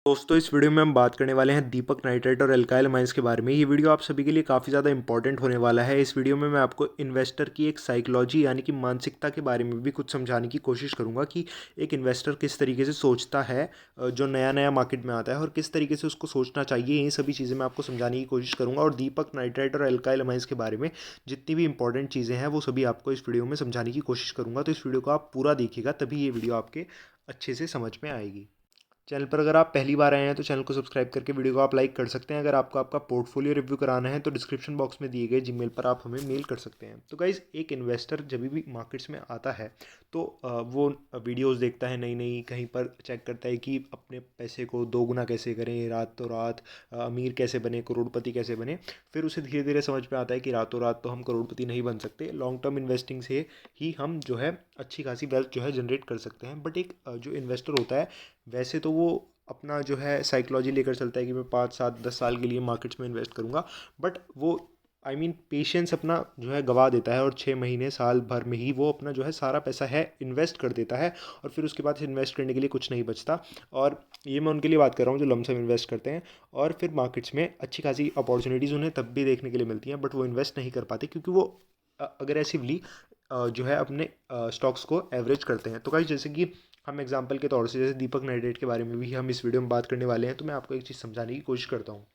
दोस्तों इस वीडियो में हम बात करने वाले हैं दीपक नाइट्राइट और एल्काइल माइंस के बारे में। ये वीडियो आप सभी के लिए काफ़ी ज़्यादा इंपॉर्टेंट होने वाला है। इस वीडियो में मैं आपको इन्वेस्टर की एक साइकोलॉजी यानी कि मानसिकता के बारे में भी कुछ समझाने की कोशिश करूंगा कि एक इन्वेस्टर किस तरीके से सोचता है जो नया नया मार्केट में आता है और किस तरीके से उसको सोचना चाहिए। ये सभी चीज़ें मैं आपको समझाने की कोशिश करूँगा और दीपक नाइट्राइट और एल्काइल माइंस के बारे में जितनी भी इंपॉर्टेंट चीज़ें हैं वो सभी आपको इस वीडियो में समझाने की कोशिश करूँगा। तो इस वीडियो को आप पूरा देखिएगा, तभी ये वीडियो आपके अच्छे से समझ में आएगी। चैनल पर अगर आप पहली बार आए हैं तो चैनल को सब्सक्राइब करके वीडियो को आप लाइक कर सकते हैं। अगर आपको आपका पोर्टफोलियो रिव्यू कराना है तो डिस्क्रिप्शन बॉक्स में दिए गए जीमेल पर आप हमें मेल कर सकते हैं। तो गाइज़, एक इन्वेस्टर जब भी मार्केट्स में आता है तो वो वीडियोस देखता है, नई नई कहीं पर चेक करता है कि अपने पैसे को दोगुना कैसे करें, रातों रात अमीर कैसे बने, करोड़पति कैसे बने। फिर उसे धीरे धीरे समझ में आता है कि रातों रात तो हम करोड़पति नहीं बन सकते, लॉन्ग टर्म इन्वेस्टिंग से ही हम जो है अच्छी खासी वेल्थ जो है जनरेट कर सकते हैं। बट एक जो इन्वेस्टर होता है, वैसे तो वो अपना जो है साइकोलॉजी लेकर चलता है कि मैं 5 7 10 साल के लिए मार्केट्स में इन्वेस्ट करूँगा। बट वो पेशेंस अपना जो है गवा देता है और 6 महीने साल भर में ही वो अपना जो है सारा पैसा है इन्वेस्ट कर देता है और फिर उसके बाद इन्वेस्ट करने के लिए कुछ नहीं बचता। और ये मैं उनके लिए बात कर रहा हूँ जो लमसम इन्वेस्ट करते हैं और फिर मार्केट्स में अच्छी खासी अपॉर्चुनिटीज़ उन्हें तब भी देखने के लिए मिलती हैं, बट वो इन्वेस्ट नहीं कर पाते क्योंकि वो अग्रेसिवली जो है अपने स्टॉक्स को एवरेज करते हैं। तो गाइस, जैसे कि हम एग्जांपल के तौर से जैसे दीपक नाइट्रेट के बारे में भी हम इस वीडियो में बात करने वाले हैं, तो मैं आपको एक चीज़ समझाने की कोशिश करता हूँ।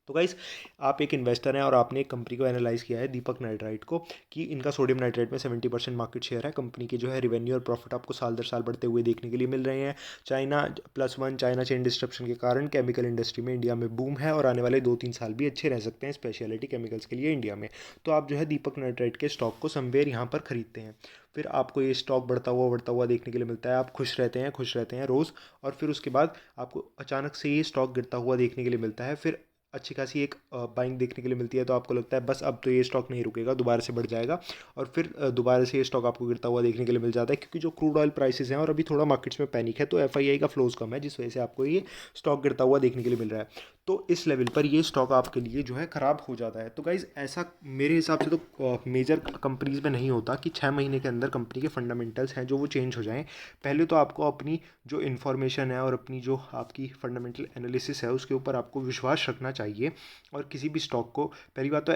तो गाइस, आप एक इन्वेस्टर हैं और आपने एक कंपनी को एनालाइज किया है दीपक नाइट्राइट को कि इनका सोडियम नाइट्राइट में 70% मार्केट शेयर है। कंपनी की जो है रेवेन्यू और प्रॉफिट आपको साल दर साल बढ़ते हुए देखने के लिए मिल रहे हैं। चाइना +1 चाइना चेन डिस्ट्रप्शन के कारण केमिकल इंडस्ट्री में इंडिया में बूम है और आने वाले 2 3 साल भी अच्छे रह सकते हैं स्पेशलिटी केमिकल्स के लिए इंडिया में। तो आप जो है दीपक नाइट्राइट के स्टॉक को समवेयर यहाँ पर खरीदते हैं। फिर आपको ये स्टॉक बढ़ता हुआ देखने के लिए मिलता है, आप खुश रहते हैं रोज़। और फिर उसके बाद आपको अचानक से ये स्टॉक गिरता हुआ देखने के लिए मिलता है। फिर अच्छी खासी एक बाइंग देखने के लिए मिलती है, तो आपको लगता है बस अब तो ये स्टॉक नहीं रुकेगा, दोबारा से बढ़ जाएगा। और फिर दोबारा से ये स्टॉक आपको गिरता हुआ देखने के लिए मिल जाता है क्योंकि जो क्रूड ऑयल प्राइसेस हैं और अभी थोड़ा मार्केट्स में पैनिक है, तो एफआईआई का फ्लोज कम है जिस वजह से आपको ये स्टॉक गिरता हुआ देखने के लिए मिल रहा है। तो इस लेवल पर ये स्टॉक आपके लिए जो है ख़राब हो जाता है। तो गाइज़, ऐसा मेरे हिसाब से तो मेजर कंपनीज़ में नहीं होता कि 6 महीने के अंदर कंपनी के फंडामेंटल्स हैं जो वो चेंज हो जाएं। पहले तो आपको अपनी जो इन्फॉर्मेशन है और अपनी जो आपकी फंडामेंटल एनालिसिस है उसके ऊपर आपको विश्वास रखना चाहिए। और किसी भी स्टॉक को पहली बात तो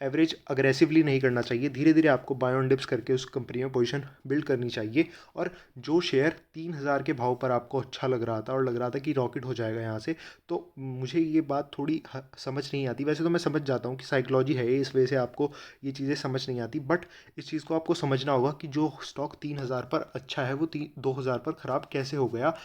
एवरेज अग्रेसिवली नहीं करना चाहिए। धीरे धीरे आपको बाय ऑन डिप्स करके उस कंपनी में पोजीशन बिल्ड करनी चाहिए। और जो शेयर 3,000 के भाव पर आपको अच्छा लग रहा था और लग रहा था कि रॉकेट हो जाएगा यहाँ से, तो मुझे ये बात थोड़ी समझ नहीं आती। वैसे तो मैं समझ जाता हूँ कि साइकोलॉजी है ये, इस वजह से आपको ये चीज़ें समझ नहीं आती। बट इस चीज़ को आपको समझना होगा कि जो स्टॉक 3,000 पर अच्छा है वो 2,000 पर ख़राब कैसे हो गया।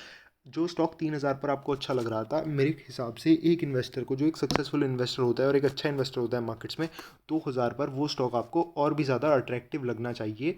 जो स्टॉक 3,000 पर आपको अच्छा लग रहा था, मेरे हिसाब से एक इन्वेस्टर को, जो एक सक्सेसफुल इन्वेस्टर होता है और एक अच्छा इन्वेस्टर होता है मार्केट्स में, 2,000 पर वो स्टॉक आपको और भी ज़्यादा अट्रैक्टिव लगना चाहिए।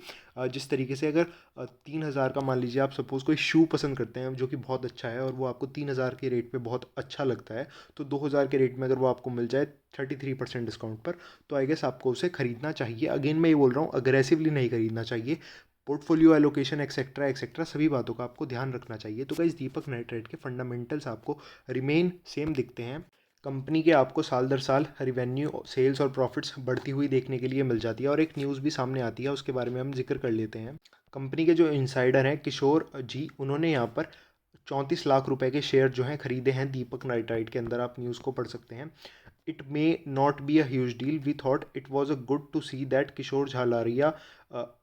जिस तरीके से अगर 3,000 का मान लीजिए आप सपोज़ कोई शू पसंद करते हैं जो कि बहुत अच्छा है और वो आपको 3,000 के रेट पे बहुत अच्छा लगता है, तो 2,000 के रेट में अगर वो आपको मिल जाए 33% डिस्काउंट पर, तो आई गेस आपको उसे खरीदना चाहिए। अगेन मैं ये बोल रहा हूँ, अग्रेसिवली नहीं खरीदना चाहिए। पोर्टफोलियो एलोकेशन एक्सेट्रा एक्सेट्रा सभी बातों का आपको ध्यान रखना चाहिए। तो गाइस, दीपक नाइट्राइट के फंडामेंटल्स आपको रिमेन सेम दिखते हैं। कंपनी के आपको साल दर साल रिवेन्यू, सेल्स और प्रॉफिट्स बढ़ती हुई देखने के लिए मिल जाती है। और एक न्यूज़ भी सामने आती है, उसके बारे में हम जिक्र कर लेते हैं। कंपनी के जो इनसाइडर हैं किशोर जी, उन्होंने यहाँ पर 34 लाख रुपए के शेयर जो हैं खरीदे हैं दीपक नाइट्राइट के अंदर। आप न्यूज़ को पढ़ सकते हैं। It may not be a huge deal. We thought it was a good to see that Kishore Jhalaria,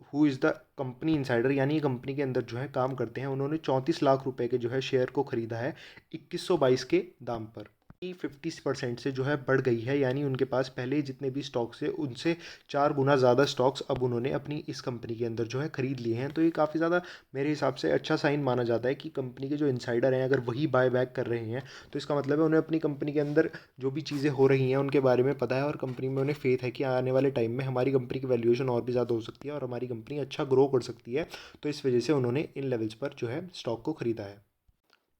who is the company insider, यानी ये कंपनी के अंदर जो है काम करते हैं, उन्होंने 34 लाख रुपए के जो है शेयर को खरीदा है 2122 के दाम पर। 50% से जो है बढ़ गई है, यानी उनके पास पहले जितने भी स्टॉक्स थे उनसे 4 गुना ज़्यादा स्टॉक्स अब उन्होंने अपनी इस कंपनी के अंदर जो है खरीद लिए हैं। तो ये काफ़ी ज़्यादा मेरे हिसाब से अच्छा साइन माना जाता है कि कंपनी के जो इनसाइडर हैं अगर वही बाय बैक कर रहे हैं, तो इसका मतलब है उन्हें अपनी कंपनी के अंदर जो भी चीज़ें हो रही हैं उनके बारे में पता है और कंपनी में उन्हें फेथ है कि आने वाले टाइम में हमारी कंपनी की वैल्यूएशन और भी ज़्यादा हो सकती है और हमारी कंपनी अच्छा ग्रो कर सकती है। तो इस वजह से उन्होंने इन लेवल्स पर जो है स्टॉक को ख़रीदा है।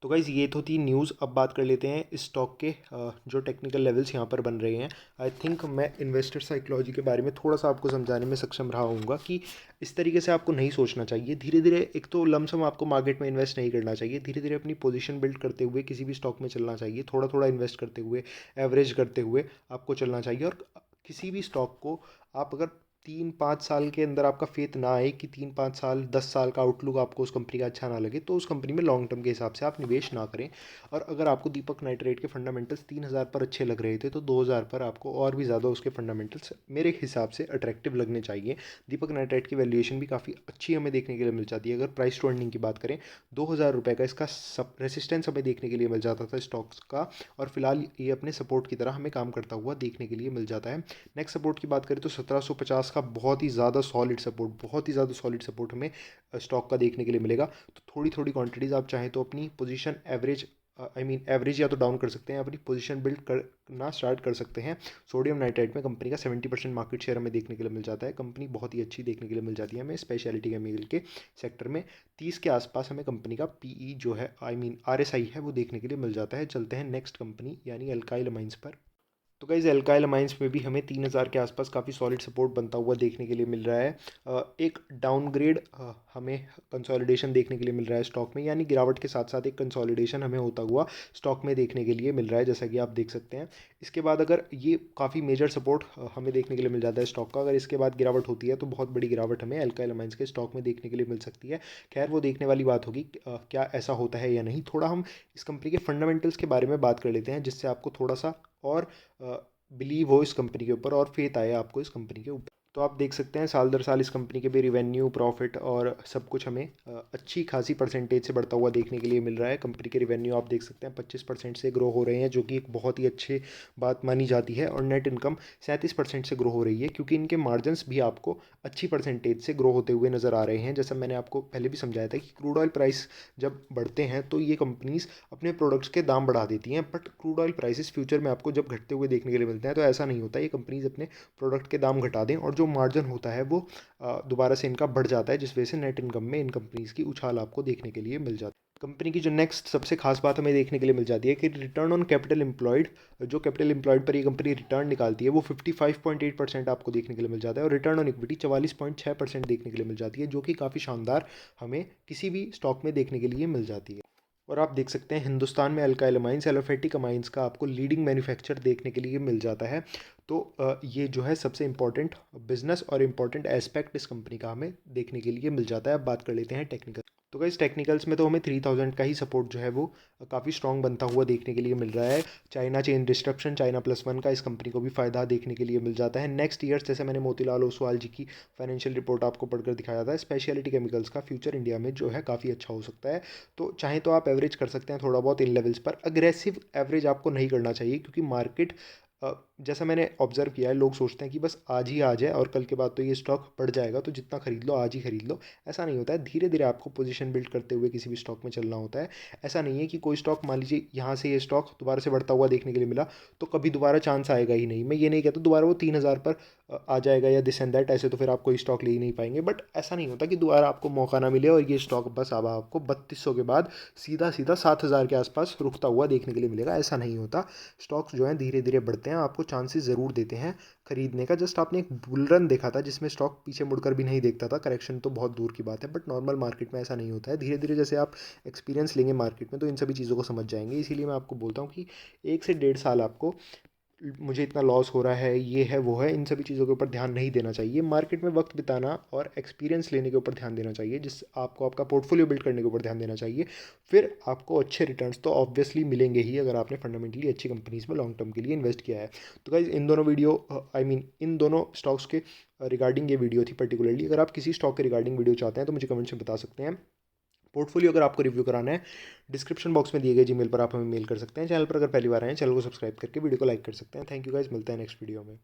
तो गाइज़, ये तो थी न्यूज़। अब बात कर लेते हैं इस स्टॉक के जो टेक्निकल लेवल्स यहाँ पर बन रहे हैं। आई थिंक मैं इन्वेस्टर साइकोलॉजी के बारे में थोड़ा सा आपको समझाने में सक्षम रहा हूँगा कि इस तरीके से आपको नहीं सोचना चाहिए। धीरे धीरे, एक तो लमसम आपको मार्केट में इन्वेस्ट नहीं करना चाहिए। धीरे धीरे अपनी पोजीशन बिल्ड करते हुए किसी भी स्टॉक में चलना चाहिए। थोड़ा थोड़ा इन्वेस्ट करते हुए, एवरेज करते हुए आपको चलना चाहिए। और किसी भी स्टॉक को आप अगर 3-5 साल के अंदर आपका फेथ ना आए कि 3-5 साल 10 साल का आउटलुक आपको उस कंपनी का अच्छा ना लगे, तो उस कंपनी में लॉन्ग टर्म के हिसाब से आप निवेश ना करें। और अगर आपको दीपक नाइट्रेट के फंडामेंटल्स 3,000 पर अच्छे लग रहे थे, तो 2,000 पर आपको और भी ज़्यादा उसके फंडामेंटल्स मेरे हिसाब से अट्रैक्टिव लगने चाहिए। दीपक नाइट्रेट की वैल्यूएशन भी काफ़ी अच्छी हमें देखने के लिए मिल जाती है। अगर प्राइस टू अर्निंग की बात करें, 2,000 रुपये का इसका सब रेसिस्टेंस हमें देखने के लिए मिल जाता था स्टॉक्स का, और फिलहाल ये अपने सपोर्ट की तरह हमें काम करता हुआ देखने के लिए मिल जाता है। नेक्स्ट सपोर्ट की बात करें तो 1750 का बहुत ही ज़्यादा सॉलिड सपोर्ट, बहुत ही ज़्यादा सॉलिड सपोर्ट हमें स्टॉक का देखने के लिए मिलेगा। तो थोड़ी थोड़ी क्वांटिटीज़ आप चाहें तो अपनी पोजीशन एवरेज, एवरेज या तो डाउन कर सकते हैं, अपनी पोजीशन बिल्ड करना स्टार्ट कर सकते हैं। सोडियम नाइट्राइट में कंपनी का 70% मार्केट शेयर हमें देखने के लिए मिल जाता है। कंपनी बहुत ही अच्छी देखने के लिए मिल जाती है हमें स्पेशलिटी केमिकल के सेक्टर में। 30 के आसपास हमें कंपनी का पीई जो है, आरएसआई है, वो देखने के लिए मिल जाता है। चलते हैं नेक्स्ट कंपनी यानी अल्काइल अमाइंस पर। तो गाइज़ एल्काइल अमाइंस में भी हमें 3,000 के आसपास काफ़ी सॉलिड सपोर्ट बनता हुआ देखने के लिए मिल रहा है। एक डाउनग्रेड हमें कंसोलिडेशन देखने के लिए मिल रहा है स्टॉक में, यानी गिरावट के साथ साथ एक कंसोलिडेशन हमें होता हुआ स्टॉक में देखने के लिए मिल रहा है, जैसा कि आप देख सकते हैं। इसके बाद अगर ये काफ़ी मेजर सपोर्ट हमें देखने के लिए मिल जाता है स्टॉक का, अगर इसके बाद गिरावट होती है तो बहुत बड़ी गिरावट हमें एल्काइल अमाइंस के स्टॉक में देखने के लिए मिल सकती है। खैर वो देखने वाली बात होगी क्या ऐसा होता है या नहीं। थोड़ा हम इस कंपनी के फंडामेंटल्स के बारे में बात कर लेते हैं, जिससे आपको थोड़ा सा और बिलीव हो इस कंपनी के ऊपर और फेथ आए आपको इस कंपनी के ऊपर। तो आप देख सकते हैं साल दर साल इस कंपनी के भी रिवेन्यू, प्रॉफिट और सब कुछ हमें अच्छी खासी परसेंटेज से बढ़ता हुआ देखने के लिए मिल रहा है। कंपनी के रिवेन्यू आप देख सकते हैं 25% से ग्रो हो रहे हैं, जो कि एक बहुत ही अच्छी बात मानी जाती है। और नेट इनकम 37% से ग्रो हो रही है, क्योंकि इनके मार्जिन्स भी आपको अच्छी परसेंटेज से ग्रो होते हुए नज़र आ रहे हैं। जैसा मैंने आपको पहले भी समझाया था कि क्रूड ऑयल प्राइस जब बढ़ते हैं तो ये कंपनीज अपने प्रोडक्ट्स के दाम बढ़ा देती हैं, but crude oil prices future में आपको जब घटते हुए देखने के लिए मिलते हैं तो ऐसा नहीं होता। ये कंपनीज अपने प्रोडक्ट के दाम घटा दें और जो मार्जिन होता है वो दोबारा से इनका बढ़ जाता है, जिस वजह से नेट इनकम में इन कंपनीज की उछाल आपको देखने के लिए मिल जाती है। कंपनी की जो नेक्स्ट सबसे खास बात हमें देखने के लिए मिल जाती है कि रिटर्न ऑन कैपिटल एम्प्लॉयड, जो कैपिटल एम्प्लॉयड पर ये कंपनी रिटर्न निकालती है, वो 55.8% आपको देखने के लिए मिल जाता है। और रिटर्न ऑन इक्विटी 44.6% देखने के लिए मिल जाती है, जो कि काफ़ी शानदार हमें किसी भी स्टॉक में देखने के लिए मिल जाती है। और आप देख सकते हैं हिंदुस्तान में अल्काइल अमाइंस, एलोफेटिक अमाइंस का आपको लीडिंग मैन्युफैक्चर देखने के लिए मिल जाता है। तो ये जो है सबसे इंपॉर्टेंट बिजनेस और इंपॉर्टेंट एस्पेक्ट इस कंपनी का हमें देखने के लिए मिल जाता है। अब बात कर लेते हैं टेक्निकल। तो गाइस टेक्निकल्स में तो हमें 3000 का ही सपोर्ट जो है वो काफ़ी स्ट्रॉन्ग बनता हुआ देखने के लिए मिल रहा है। चाइना चेन डिस्ट्रप्शन, चाइना +1 का इस कंपनी को भी फ़ायदा देखने के लिए मिल जाता है। नेक्स्ट ईयर जैसे मैंने मोतीलाल ओसवाल जी की फाइनेंशियल रिपोर्ट आपको पढ़कर दिखाया था, स्पेशलिटी केमिकल्स का फ्यूचर इंडिया में जो है काफ़ी अच्छा हो सकता है। तो चाहे तो आप एवरेज कर सकते हैं थोड़ा बहुत इन लेवल्स पर। अग्रेसिव एवरेज आपको नहीं करना चाहिए, क्योंकि मार्केट जैसा मैंने ऑब्जर्व किया है, लोग सोचते हैं कि बस आज ही आ जाए और कल के बाद तो ये स्टॉक बढ़ जाएगा, तो जितना खरीद लो आज ही खरीद लो। ऐसा नहीं होता है, धीरे धीरे आपको पोजीशन बिल्ड करते हुए किसी भी स्टॉक में चलना होता है। ऐसा नहीं है कि कोई स्टॉक, मान लीजिए यहाँ से ये स्टॉक दोबारा से बढ़ता हुआ देखने के लिए मिला तो कभी दोबारा चांस आएगा ही नहीं। मैं ये नहीं कहता दोबारा वो 3,000 पर आ जाएगा या दिस एंड दैट, ऐसे तो फिर आप कोई स्टॉक ले ही नहीं पाएंगे। बट ऐसा नहीं होता कि दोबारा आपको मौका ना मिले और ये स्टॉक बस अब आपको 3200 के बाद सीधा सीधा 7,000 के आसपास रुकता हुआ देखने के लिए मिलेगा। ऐसा नहीं होता। स्टॉक्स जो हैं धीरे धीरे बढ़ते हैं, आपको चांसेस ज़रूर देते हैं खरीदने का। जस्ट आपने एक बुल रन देखा था जिसमें स्टॉक पीछे मुड़कर भी नहीं देखता था, करेक्शन तो बहुत दूर की बात है, बट नॉर्मल मार्केट में ऐसा नहीं होता है। धीरे धीरे जैसे आप एक्सपीरियंस लेंगे मार्केट में तो इन सभी चीज़ों को समझ जाएंगे। इसीलिए मैं आपको बोलता हूँ कि 1 से 1.5 साल आपको, मुझे इतना लॉस हो रहा है, ये है वो है, इन सभी चीज़ों के ऊपर ध्यान नहीं देना चाहिए। मार्केट में वक्त बिताना और एक्सपीरियंस लेने के ऊपर ध्यान देना चाहिए, जिस आपको आपका पोर्टफोलियो बिल्ड करने के ऊपर ध्यान देना चाहिए। फिर आपको अच्छे रिटर्न्स तो ऑब्वियसली मिलेंगे ही, अगर आपने फंडामेंटली अच्छी कंपनीज में लॉन्ग टर्म के लिए इन्वेस्ट किया है। तो गाइज इन दोनों वीडियो इन दोनों स्टॉक्स के रिगार्डिंग ये वीडियो थी पर्टिकुलरली। अगर आप किसी स्टॉक के रिगार्डिंग वीडियो चाहते हैं तो मुझे कमेंट्स में बता सकते हैं। पोर्टफोलियो अगर आपको रिव्यू कराना है, डिस्क्रिप्शन बॉक्स में दिए गए जीमेल पर आप हमें मेल कर सकते हैं। चैनल पर अगर पहली बार आए हैं, चैनल को सब्सक्राइब करके वीडियो को लाइक कर सकते हैं। थैंक यू गाइस, मिलते हैं नेक्स्ट वीडियो में।